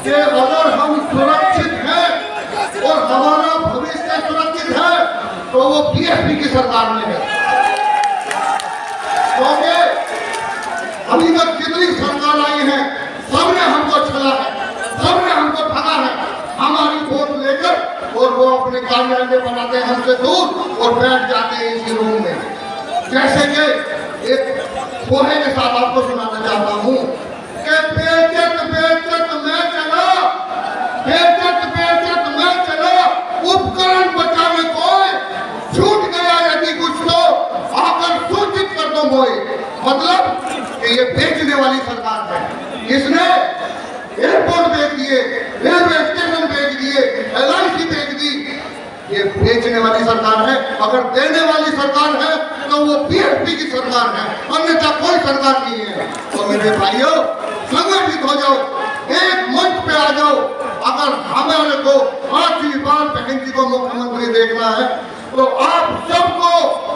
कि अगर हम सुरक्षित हैं और हमारा भविष्य सुरक्षित है तो वो बीएसपी की सरकार में है। क्योंकि अभी तक जितनी सरकार आई है सबने हमको छला है, सबने हमको ठगा है। हमारी वोट लेकर और वो अपने कार्यालय बनाते हैं हमसे दूर और बैठ जाते हैं इसी रूम में। जैसे कि एक पोहे के साथ आपको सुनाना चाहता हूँ कि बेइज्जत बेइज्जत मैं चला, बेइज्जत बेइज्जत मैं चला, उपकरण बचावे कोई, छूट गया यदि कुछ तो आकर सूचित कर दो मोए। मतलब कि ये बेचने वाली सरकार है। इसने एयरपोर्ट बेच दिए, रेलवे स्टेशन बेच दिए, LIC बेच दी। ये बेचने वाली सरकार है। अगर देने वाली सरकार है तो वो बीएसपी की सरकार है, अन्यथा कोई सरकार नहीं है। तो मेरे भाइयों संगठित हो जाओ, एक मंच पे आ जाओ। अगर हमारे को 5वीं बार बहन जी को मुख्यमंत्री देखना है तो आप सबको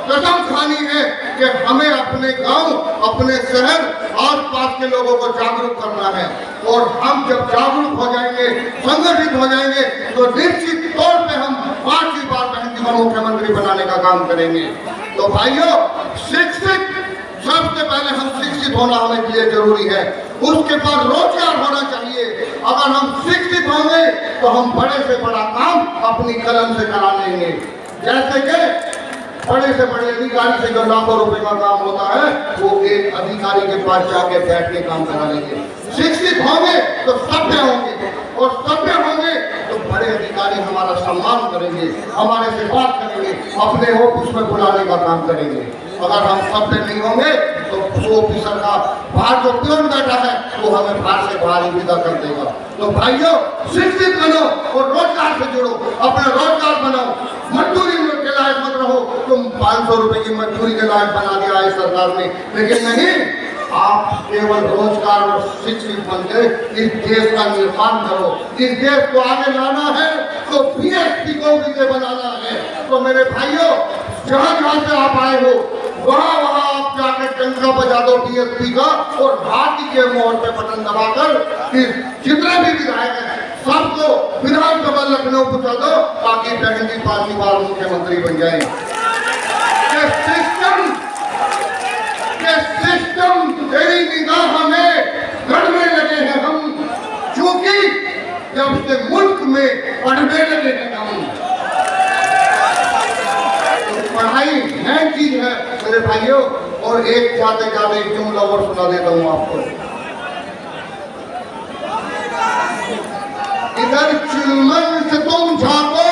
कसम खानी है कि हमें अपने गांव, अपने शहर, आस पास के लोगों को जागरूक करना है। और हम जब जागरूक हो जाएंगे, संगठित हो जाएंगे तो निश्चित तौर पे हम 5वीं बार बहन जी को मुख्यमंत्री बनाने का काम करेंगे। तो भाइयों, शिक्षित, सबसे पहले हम शिक्षित होना हमें लिए जरूरी है। उसके बाद रोजगार होना चाहिए। अगर हम शिक्षित होंगे तो हम बड़े से बड़ा काम अपनी कलम से करा लेंगे। जैसे कि बड़े से बड़े अधिकारी से जो लाखों रुपए का काम होता है वो एक अधिकारी के पास जाके बैठ के काम करा लेंगे। शिक्षित होंगे तो सभ्य होंगे, और सभ्य होंगे तो बड़े अधिकारी हमारा सम्मान करेंगे, हमारे से बात करेंगे, अपने ऑफिस में बुलाने का काम करेंगे। अगर हम सभ्य नहीं होंगे तो ऑफिसर का बाहर जो प्योन बैठा है वो हमें बाहर से बाहर ही विदा कर देगा। तो भाइयों, शिक्षित बनो और रोजगार से जुड़ो, अपना रोजगार बनाओ। मजदूरी के लायक मत रहो, तुम 500 रुपए की मजदूरी के लायक बना दिया है सरकार ने, लेकिन नहीं, आप केवल रोजगार और शिक्षित बनकर इस देश का निर्माण करो। इस देश को आगे लाना है तो बीएसपी को विजय बनाना है। तो मेरे भाइयों, जहाँ जहाँ से आप आए हो वहाँ वहाँ आप जाकर डंका बजा दो बीएसपी का, और हाथी के मोहर पे बटन दबाकर जितने भी विधायक हैं सबको विधानसभा लखनऊ पहुंचा दो, ताकि बहन जी 5वीं बार मुख्यमंत्री बन जाए। सिस्टम तेरी निगाह में गड़ने लगे हैं हम, क्योंकि जब से मुल्क में पढ़ने लगे हैं हम। पढ़ाई है चीज है मेरे भाइयों। और एक जाते जाते एक जुमला और सुना देता हूँ आपको। इधर चुलमन से तुम झांको,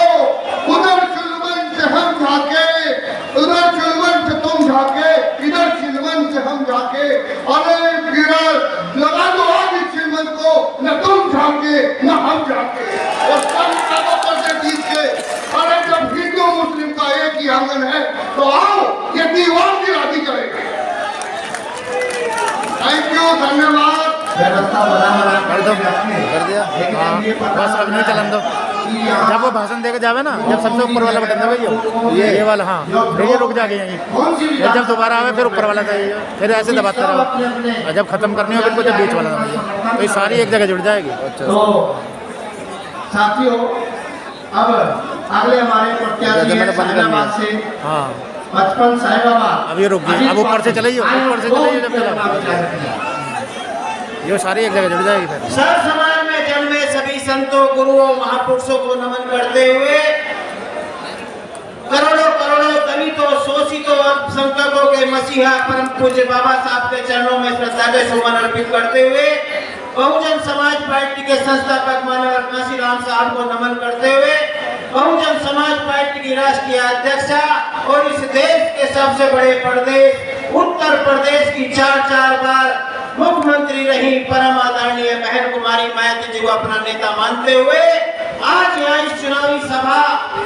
उधर चुलमन से हम झांके, उधर चुलमन से तुम झांके, इधर चिलमन से हम झांके। अरे गिरा लगा दो आग चिलमन को, न तुम झांके न हम झांके। और सब से जीत के, अरे जब हिंदू मुस्लिम का एक ही आंगन है तो आओ ये दीवार गिरा दी जाएगी। थैंक यू, धन्यवाद। व्यवस्था बना कर दो, कर दिया। हाँ, बस अब नहीं चलन दो। जब वो भाषण देके जावे ना, जब सबसे ऊपर वाला बटन दबाइए, ये वाला, हाँ ये रुक जाके यहीं। फिर जब दोबारा आवे फिर ऊपर वाला दबाइए, फिर ऐसे दबाते रहो, और जब खत्म करनी हो फिर जब बीच वाला दबाइए, तो ये सारी एक जगह जुड़ जाएगी। तो साथियों, अब अगले हमारे प्रत्याशी साहिबाबाद से, हाँ 55 साहिबाबाद। अब ये रुक गई, अब ऊपर से चलाइए, ऊपर से चलाइए जब चला, ये सारी एक जगह जुड़ जाएगी। फिर सर समाज में जन्मे सभी संतों, गुरुओं, महापुरुषों को नमन करते हुए करोड़ों करोड़ों दलितों, शोषितों, अल्पसंख्यकों के मसीहा परम पूज्य बाबा साहब के चरणों में श्रद्धा के सुमन अर्पित करते हुए बहुजन समाज पार्टी के संस्थापक माननीय काशीराम साहब को नमन करते हुए बहुजन समाज पार्टी की राष्ट्रीय अध्यक्षा और इस देश के सबसे बड़े प्रदेश उत्तर प्रदेश की 4 बार मुख्यमंत्री रही परम आदरणीय बहन कुमारी मायावती जी को अपना नेता मानते हुए आज यहाँ इस चुनावी सभा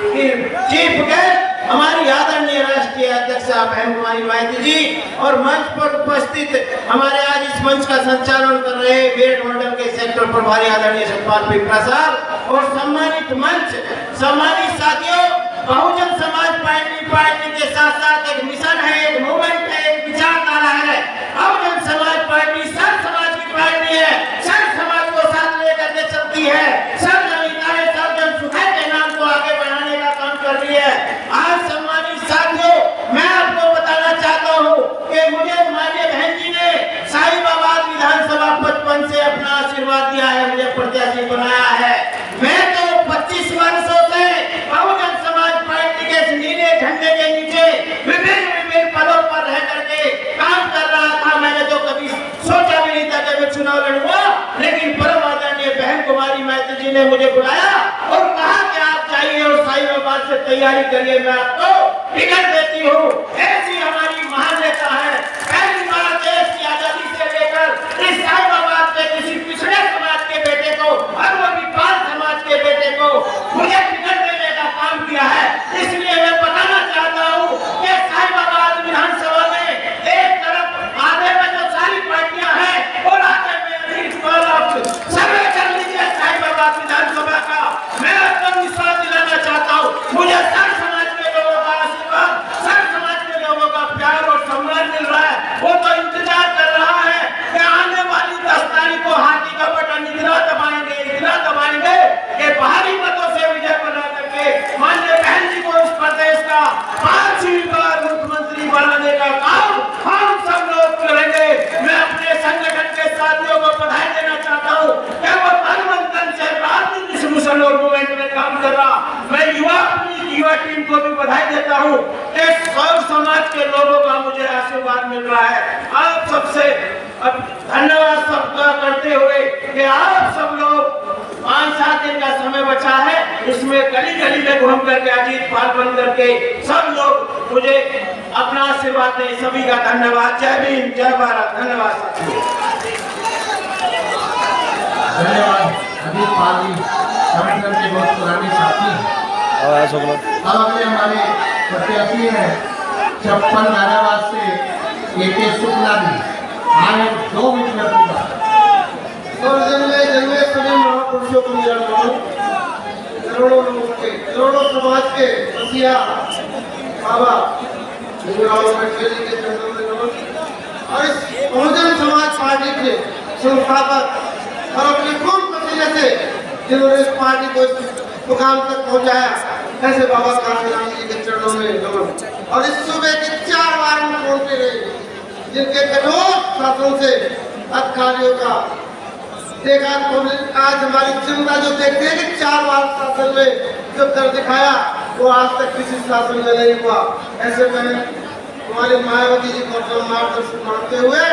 के चीफ गेस्ट हमारी आदरणीय राष्ट्रीय अध्यक्षा बहन कुमारी मायावती जी और मंच पर उपस्थित हमारे आज इस मंच का संचालन कर रहे मेरठ मंडल के सेक्टर प्रभारी आदरणीय सतपाल प्रसाद और सम्मानित मंच, सम्मानित साथियों, बहुजन समाज पार्टी के साथ साथ एक मिशन है, एक मूवमेंट है, एक विचारधारा है। बहुजन समाज पार्टी सर्व समाज की पार्टी है, सर्व समाज को साथ लेकर के चलती है, सब जनहिताय सब जन सुखाय के नाम को आगे बढ़ाने का काम कर रही है। आज सम्मानित साथियों, मैं आपको बताना चाहता हूँ कि मुझे माननीय बहन जी ने साहिबाबाद विधानसभा 55 से अपना आशीर्वाद दिया है, मुझे प्रत्याशी बनाया है। मैं तो 25 वर्षों से बहुजन समाज पार्टी के नीले झंडे के नीचे विभिन्न पदों पर रह करके काम कर रहा था। मैंने तो कभी सोचा भी नहीं था कि मैं चुनाव लड़ूंगा, लेकिन परम आदरणीय बहन कुमारी महतो जी ने मुझे बुलाया और कहा कि आप जाइए और साहिबाबाद से तैयारी करिए, मैं आपको टिकट देती हूँ। ऐसी हमारी महान नेता है। पहली बार देश की आजादी से लेकर इस साहिबाबाद के किसी पिछड़े समाज के बेटे को और वो भी पाल समाज के बेटे को मुझे टिकट देने का काम किया है। इसलिए मैं बताना चाहता हूँ कि साहिबाबाद विधानसभा में एक तरफ आधे में जो सारी पार्टियां हैं और आधे में सर्वे कर लीजिए साहिबाबाद विधानसभा का। मैं आपको विश्वास दिलाना चाहता हूँ, मुझे सर समाज के लोगों का आशीर्वाद, सर समाज के लोगों का प्यार और सम्मान मिल रहा है। वो तो इंतजार कर रहा है कि आने वाली 10 तारीख को हाथी का बटन इतना दबाएंगे कि भारी मतों से विजय बना करके माननीय बहन जी को इस प्रदेश का 5वीं बार मुख्यमंत्री बनाने का काम हम सब लोग करेंगे। मैं अपने संगठन के साथियों को बधाई देना चाहता हूँ कि वो तन से राजनीतिक मिशन और मूवमेंट में काम कर रहा। मैं अपनी युवा टीम को भी बधाई देता हूँ कि सब समाज के लोगों का मुझे आशीर्वाद मिल रहा है। आप सबसे धन्यवाद सबका करते हुए कि आप सब लोग 5-7 दिन का समय बचा है, इसमें गली गली में घूम करके अजीत पाल बन करके सब लोग मुझे अपना आशीर्वाद दें। सभी का धन्यवाद। जय भीम, जय भारत। धन्यवाद। धन्यवाद अजीत पाल जी, संगठन के बहुत पुराने साथी हैं। अब अगले हमारे प्रत्याशी हैं 56 नाराबाद से AK शुक्ला जी। आगे 2 मिनट में अपनी बात। और जन्मे सभी महापुरुषों को मेरा नमन। करोड़ों लोगों के, करोड़ों समाज के मसीहा बाबा भीमराव अम्बेडकर जी के चरणों में नमन। और इस बहुजन समाज पार्टी के संस्थापक और अपने खून पसीने से जिन्होंने इस पार्टी को इस मुकाम तक पहुंचाया, ऐसे बाबा काशीराम जी के चरणों में नमन। और इस सुबह के 4 बार मुख्यमंत्री रहे, जिनके कठोर शासन से अधिकारियों का देखा। आज हमारी जनता जो देखते हैं कि 4 बार शासन में जो कर दिखाया वो आज तक किसी शासन में नहीं हुआ। ऐसे में हमारी मायावती जी को मार्गदर्शन मानते हुए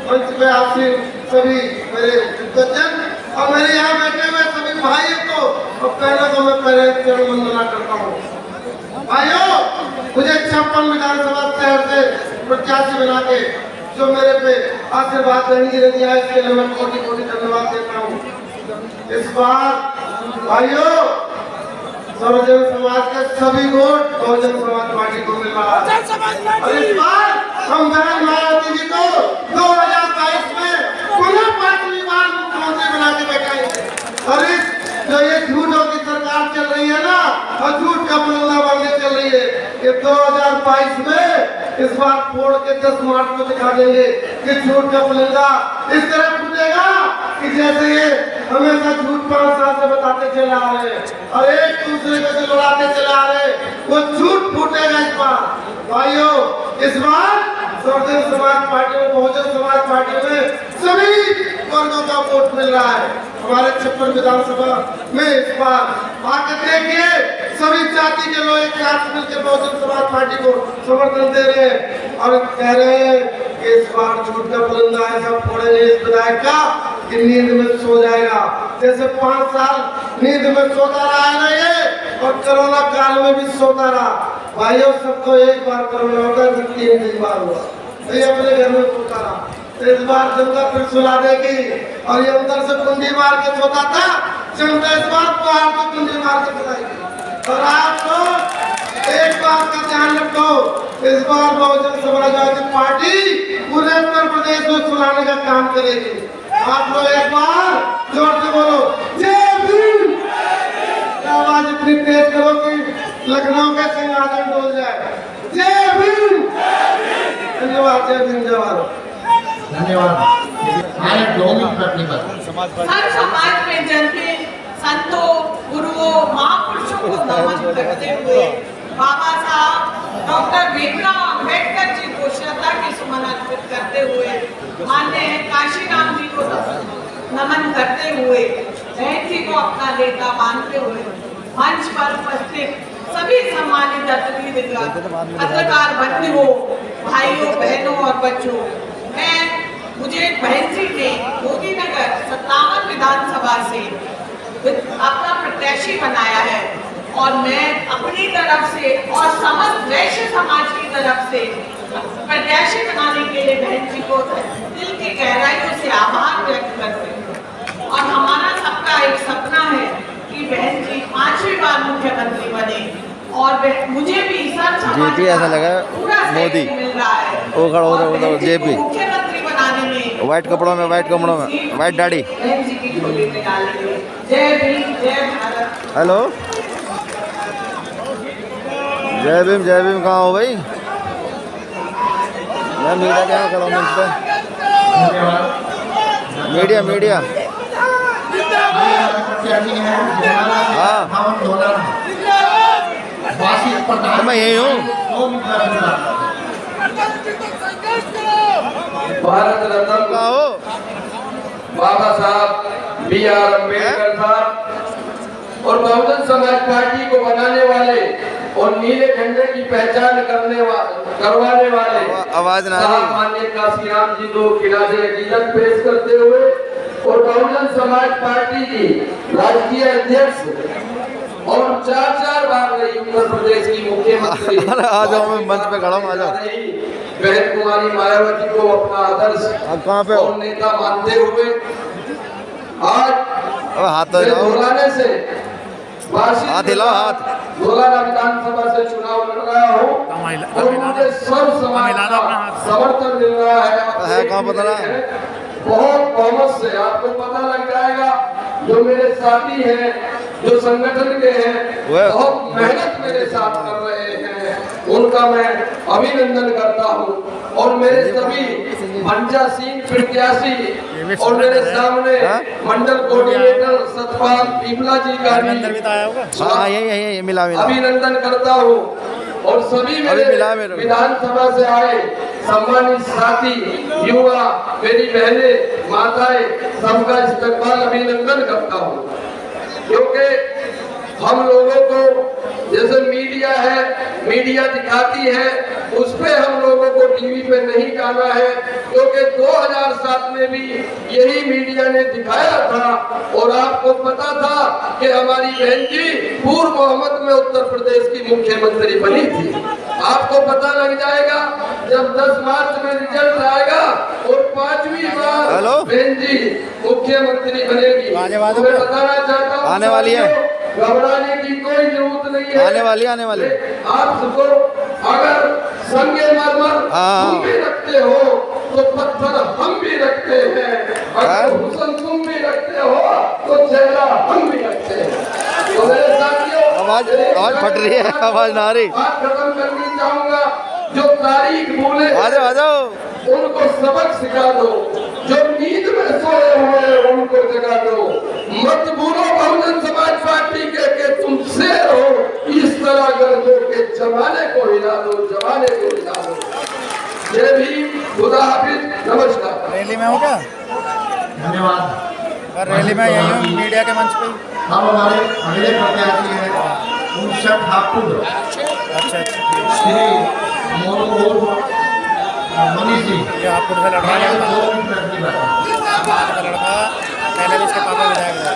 मंच पे आपसे सभी मेरे दिग्गजन और मेरे यहाँ बैठे हुए सभी भाइयों को और पहले तो मैं पहले चरण वंदना करता हूँ। भाइयों, मुझे 56 विधानसभा शहर से प्रत्याशी बना के जो मेरे पे आशीर्वाद देंगे ने दिया, इसके लिए मैं कोटि कोटि धन्यवाद देता हूँ। इस बार भाइयों सर्वजन समाज के सभी वोट बहुजन समाज पार्टी को मिल रहा है। और इस बार हम बहन मायावती जी को 2022 में पुनः 5वीं बार मुख्यमंत्री बना के बैठाएंगे। और इस जो ये झूठों की सरकार चल रही है ना, और झूठ का पुलंदा बनने चल रही है, ये 2022 में इस बार फोड़ के 10 मार्च को दिखा देंगे कि झूठ का पुलंदा इस तरह फूटेगा कि जैसे ये हमेशा झूठ 5 साल से बताते चले आ रहे हैं और एक दूसरे को जो लड़ाते चले आ रहे हैं, वो झूठ फूटेगा इस बार। भाइयों, इस बार सर्वजन समाज पार्टी में, बहुजन समाज पार्टी में सभी वर्गों का वोट मिल रहा है। हमारे 56 विधानसभा में इस बार आके देखिए, सभी जाति के लोग एक साथ मिलकर बहुजन समाज पार्टी को समर्थन दे रहे हैं और कह रहे हैं कि इस बार झूठ का पुलंदा ऐसा फोड़ेंगे इस विधायक का कि नींद में सो जाएगा। जैसे 5 साल नींद में सोता रहा है ना ये, और कोरोना काल में भी सोता रहा। भाइयों, सबको एक बार कोरोना होगा, 3 बार हुआ, ये अपने घर में सोता रहा। इस बार जनता फिर सुला देगी और ये अंदर से कुंडी मार के सोता था, जनता इस बार बाहर से कुंडी मार के सोताएगी। और आप लोग एक बात का ध्यान रखो, इस बार बहुजन समाजवादी पार्टी पूरे उत्तर प्रदेश में सुलाने का काम करेगी। आप लोग एक बार जोर से बोलो, जय भीम। आवाज इतनी तेज करो कि लखनऊ के सिंहासन डोल जाए। जय भीम। धन्यवाद। जय भीम, जय भारत। धन्यवाद। आगे 2 मिनट अपनी बात। हर समाज में जन के संतों, गुरुओं, महापुरुषों को नमन करते हुए बाबा साहब डॉक्टर भीमराव अम्बेडकर जी को श्रद्धा के सुमन अर्पित करते हुए माननीय काशीराम जी को नमन करते हुए बहन जी को अपना नेता मानते हुए मंच पर उपस्थित सभी सम्मानित अतिथि पत्रकार बंधुओं, भाइयों, बहनों और बच्चों, मुझे बहन जी ने मोदी नगर 57 विधानसभा से अपना प्रत्याशी बनाया है और मैं अपनी तरफ से और समस्त वैश्य समाज की तरफ से प्रत्याशी बनाने के लिए बहन जी को दिल की गहराइयों से आभार व्यक्त करती हूँ। और हमारा सबका एक सपना है कि बहन जी 5वीं बार मुख्यमंत्री बने और मुझे भी सब समाज ऐसा लगा मोदी मिल रहा है वो खड़ा हो रहा है जेपी मुख्यमंत्री बनाने में व्हाइट कपड़ों में व्हाइट दाढ़ी। बहन जी की झोली में डालेंगे। जय भीम, जय भारत। हेलो जय भीम कहाँ हो भाई? मैं मीडिया के यहाँ खड़ा हूँ मंच पे। मीडिया हाँ तो मैं यही हूँ। भारत रत्न कहाँ हो? बाबा साहब B.R. अम्बेडकर साहब और बहुजन समाज पार्टी को बनाने वाले और नीले झंडे की पहचान करवाने वाले आवाज ना आ रही। माननीय काशीराम जी को खिलाफे अकीदत पेश करते हुए और बहुजन समाज पार्टी की राष्ट्रीय अध्यक्ष और 4 बार रही उत्तर प्रदेश की मुख्यमंत्री आ जाओ, मैं मंच पे खड़ा हूँ, आ जाओ। बहन कुमारी मायावती को अपना आदर्श अब कहाँ पे हो? और नेता मानते हुए आज अब हाथ तो हिलाओ। धोलाने से हाथ हिलाओ, हाथ। धोलाना विधानसभा से चुनाव लड़ रहा हूँ और मुझे सब समाज का समर्थन मिल रहा है कहाँ पता ना? बहुत बहुमत से आपको पता लग जाएगा। जो मेरे साथी हैं, जो संगठन के हैं, बहुत मेहनत मेरे साथ कर रहे हैं, उनका मैं अभिनंदन करता हूं। और मेरे सभी पंचासीन प्रत्याशी और मेरे सामने मंडल कोऑर्डिनेटर सतपाल पीपला जी का भी यही मिला अभिनंदन करता हूं। और सभी मेरे विधानसभा से आए सम्मानित साथी, युवा, मेरी बहनें, माताएं, सबका इस्तकबाल अभिनंदन करता हूँ। क्योंकि हम लोगों को जैसे मीडिया है, मीडिया दिखाती है, उस पे हम लोगों को टीवी पे नहीं जाना है। क्योंकि 2007 में भी यही मीडिया ने दिखाया था और आपको पता था कि हमारी बहन जी पूर्व बहुमत में उत्तर प्रदेश की मुख्यमंत्री बनी थी। आपको पता लग जाएगा जब 10 मार्च में रिजल्ट आएगा और 5वीं बार बहन जी मुख्यमंत्री बनेगी। तो मैं बताना चाहता हूँ आने वाली है, घबराने की कोई जरूरत नहीं है। आने वाली आप सबको अगर संगे मरमर तुम भी रखते हो तो पत्थर हम भी रखते हैं, अगर हुस्न तुम भी रखते हो तो चेहरा हम भी रखते हैं। तो मेरे साथियों, आवाज फट रही है, आवाज ना आ रही। बात खत्म करनी चाहूंगा। जो तारीख भूले आ जाओ उनको सबक सिखा दो, जो नींद में सोए हुए उनको जगा दो। मत भूलो बहुजन समाज पार्टी के तुम शेर हो, इस तरह कर दो कि जमाने को हिला दो, जमाने को हिला दो। जय भीम, खुदा हाफिज, नमस्कार। रैली में हो क्या? धन्यवाद। रैली में यही हूँ, मीडिया के मंच पे। हम हमारे अगले प्रत्याशी हैं उनशक ठाकुर, अच्छा श्री मोनू मनीष जी। ये आपको से लड़ रहा है का लड़का, पहले भी इसके पापा विधायक रहे।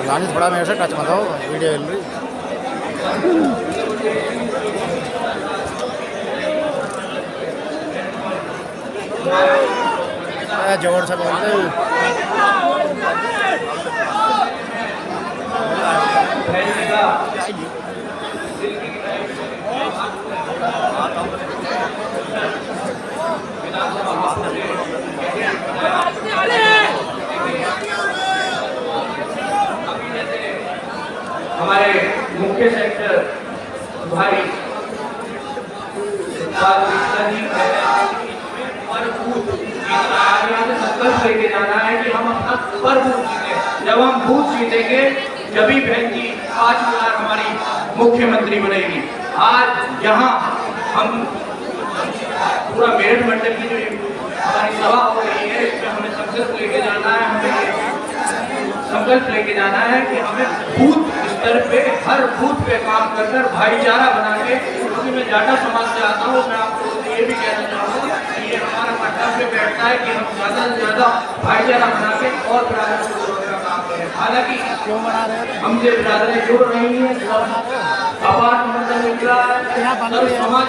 लानी थोड़ा मेरे से टच मत हो, वीडियो हिल रही। जोर से बोलते हमारे मुख्य सेक्टर भाई बात इतना ही पर बूथ यहाँ से संकल्प लेके जाना है कि हम अपना पर बूथ जीते। जब हम बूथ जीतेंगे जभी बहन जी 5 बार हमारी मुख्यमंत्री बनेगी। आज यहाँ हम पूरा मेरठ मंडल की जो हमारी सभा हो रही है इसमें हमें संकल्प लेके जाना है, हमें संकल्प लेके जाना है कि हमें बूथ स्तर पे हर बूथ पे काम कर कर भाईचारा बना के, क्योंकि मैं जाटा समाज से आता हूँ, मैं आपको ये भी कहना चाहूँगा कि ये हमारा कर्तव्य बैठता है कि हम ज़्यादा से ज़्यादा भाईचारा बना के और बिरादरी को जोड़ने का काम करें। हालांकि हमसे बिरादरी जुड़ रही है, आवाज मंडल निकला है, समाज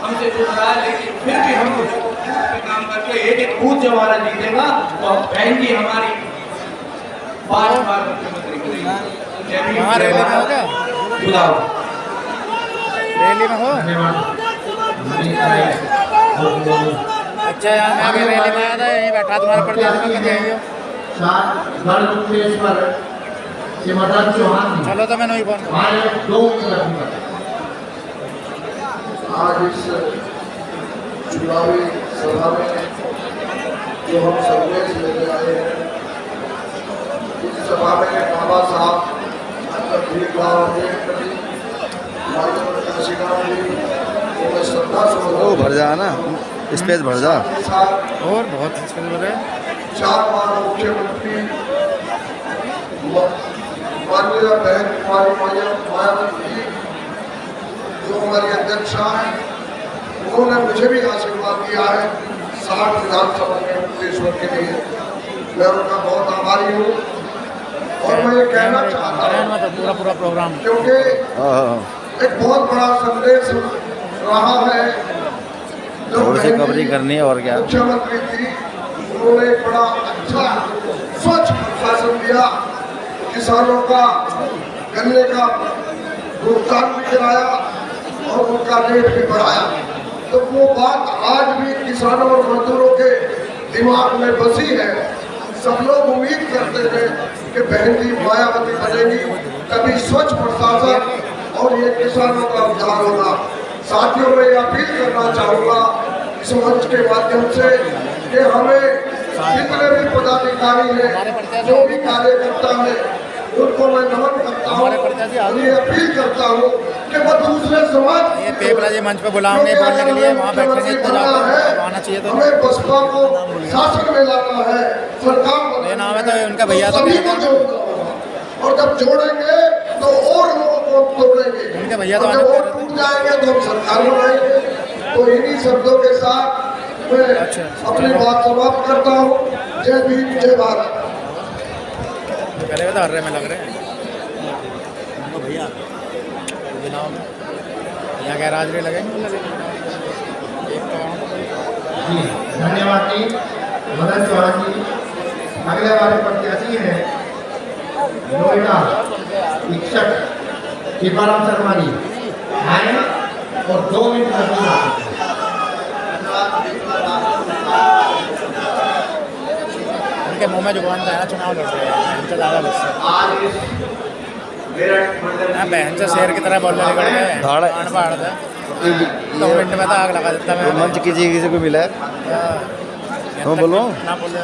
हमसे जुड़ रहा है, लेकिन फिर भी हम पे काम करके एक बूथ जब हमारा जीतेगा तो बहन जी हमारी 5 बार मुख्यमंत्री बनेगी। यहाँ रैली में हो क्या? रैली में हो? अच्छा, यहाँ मैं भी रैली में आया था, यहीं बैठा तुम्हारे प्रदेश में जाएंगे। चलो तो मैं नहीं फोन। आज इस चुनावी सभा में जो हम संदेश लेके आए हैं, इस सभा में बाबा साहब ओ भर जा ना, स्पेस भर जा। और बहुत स्पेस भर है। 4 बार मुख्यमंत्री माननीय बहन कुमारी मायावती जो हमारी अध्यक्षा है, उन्होंने मुझे भी आशीर्वाद दिया है 60 विधानसभा के उपदेश्वर के लिए। मैं उनका बहुत आभारी हूँ। और मैं ये कहना चाहता हूँ पूरा प्रोग्राम, क्योंकि एक बहुत बड़ा संदेश रहा है जो से कवरिंग करनी है और क्या। मुख्यमंत्री थी, उन्होंने एक बड़ा अच्छा स्वच्छ प्रशासन दिया, किसानों का गन्ने का भुगतान भी कराया और उनका रेट भी बढ़ाया। तो वो बात आज भी किसानों और मजदूरों के दिमाग में बसी है। सब लोग उम्मीद करते हैं कि बहन जी मायावती बनेगी, तभी स्वच्छ प्रशासन और ये किसानों का उद्धार होगा। साथियों, मैं ये अपील करना चाहूँगा इस मंच के माध्यम से कि हमें जितने भी पदाधिकारी हैं, जो भी कार्यकर्ता है, उनको मैं नमन करता हूँ और ये अपील करता हूँ कि वो दूसरे समाज ये पेपरा जी मंच पे बुलाओगे बोलने के लिए, वहाँ बैठने इतना ज़्यादा आना चाहिए। तो हमें बसपा को शासन में लाना है, सरकार ये नाम है तो उनका भैया तो सभी को जोड़ना होगा। और जब जोड़ेंगे तो और लोगों को तोड़ेंगे, उनके भैया तो जब और टूट जाएंगे तो हम सरकार बनाएंगे। तो इन्हीं शब्दों के साथ मैं अपनी बात समाप्त करता हूँ। जय भीम, जय भारत। करेगा तो हर्रे में लग रहे हैं भैया, यहाँ क्या राजरे लगेंगे। धन्यवाद जी, मदन चौहान जी। अगले वाले प्रत्याशी हैं नोएडा शिक्षक टीकाराम शर्मा जी, आए और 2 मिनट लगेगा। उनके मुँह में जुबान था, चुनाव लड़ रहे हैं इनसे ज़्यादा गुस्सा। आज इस मेरठ मंडल बहन से शेर की तरह बोलने लग गए हैं। धाड़ है। बाढ़ था 2 मिनट में तो आग लगा देता मैं। मंच किसी को मिला है। हाँ बोलो ना बोलो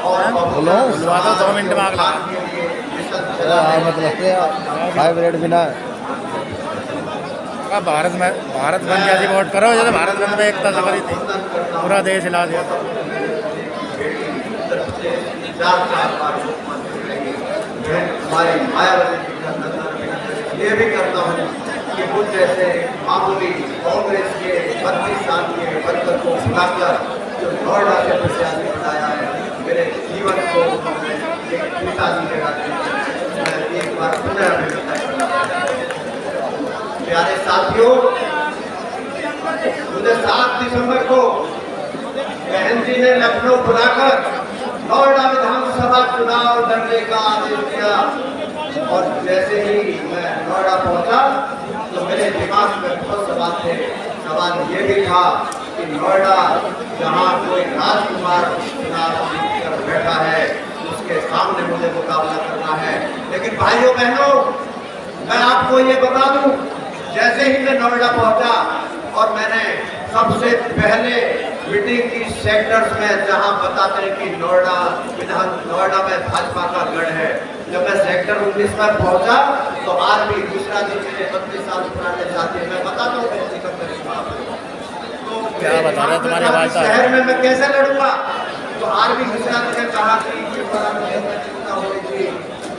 बोलो। तो 2 मिनट में आग लगा। मतलब हाइब्रिड बिना भारत बंद जैसी वोट करो, जैसे भारत बंद में एकता करी थी, पूरा देश हिला दिया था। हमारी मायावती ये भी करता हूँ कि मुझ जैसे मामूली कांग्रेस के 32 साल के वर्कर को बुलाकर जो नोएडा से प्रत्याशी बनाया है, मेरे जीवन को एक पिता जी के नाते एक बार पुनः अभिनंदन करना चाहता हूं। प्यारे साथियों, मुझे 7 दिसंबर को बहन जी ने लखनऊ बुलाकर नोएडा विधानसभा चुनाव लड़ने का आदेश दिया और जैसे ही मैं नोएडा पहुंचा तो मेरे दिमाग में बहुत सवाल थे। सवाल ये भी था कि नोएडा जहां कोई राजकुमार चुनाव जीतकर बैठा है, उसके सामने मुझे मुकाबला करना है। लेकिन भाइयों बहनों, मैं आपको ये बता दूं, जैसे ही मैं नोएडा पहुंचा और मैंने सबसे पहले मीटिंग की सेक्टर्स में जहां बताते हैं कि नोएडा में भाजपा का गढ़ है। जब मैं सेक्टर 19 में पहुंचा तो आरबी दूसरा जी मेरे 32 साल पुराने साथी हैं, मैं बताता हूँ कैसे कब करूंगा। तो क्या बता रहे हैं तुम्हारे आवाज का? शहर में मैं कैसे लड़ूंगा? तो आरबी दूसरा जी ने कहा कि ये बड़ा चिंता हो रही थी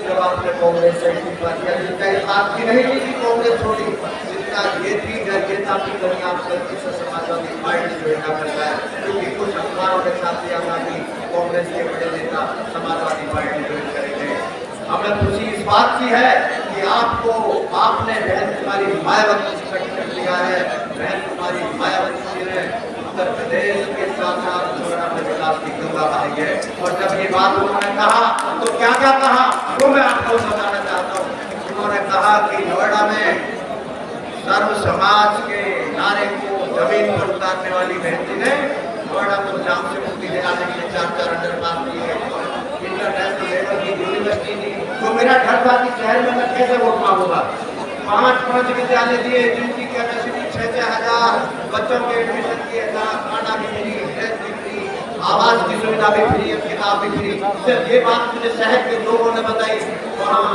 जब आपने कांग्रेस से इस्तीफा दिया, जिनका इस बात की नहीं थी कि कांग्रेस छोड़ी, जिनका ये थी डर ये था कि कहीं आप गलती से समाजवादी पार्टी ज्वाइन कर जाए, क्योंकि कुछ अखबारों के साथ दिया था कि कांग्रेस के बड़े नेता समाजवादी पार्टी ज्वाइन करेंगे। हमें खुशी इस बात की है कि आपने बहन कुमारी मायावती से टिकट लिया है। बहन कुमारी मायावती जी ने उत्तर प्रदेश के साथ साथ नोएडा में विकास की गंगा बहाई है। और जब ये बात उन्होंने कहा तो क्या क्या कहा वो मैं आपको बताना चाहता हूँ। उन्होंने कहा कि नोएडा में सर्व समाज के नारे को जमीन पर उतारने वाली बहन जी ने नोएडा को जाम से मुक्ति दिलाने के लिए 4 अंडरपास दिए, इंटरनेशनल लेवल की यूनिवर्सिटी दी। तो मेरा डर था कि शहर में मैं कैसे वोट मांगूंगा। 5 विद्यालय दिए जिनकी कैपेसिटी 6-6 हजार बच्चों के एडमिशन किए, खाना भी फ्री, ड्रेस भी फ्री, आवास की सुविधा भी फ्री, किताब भी फ्री। सिर्फ ये बात मुझे शहर के लोगों ने बताई। वहाँ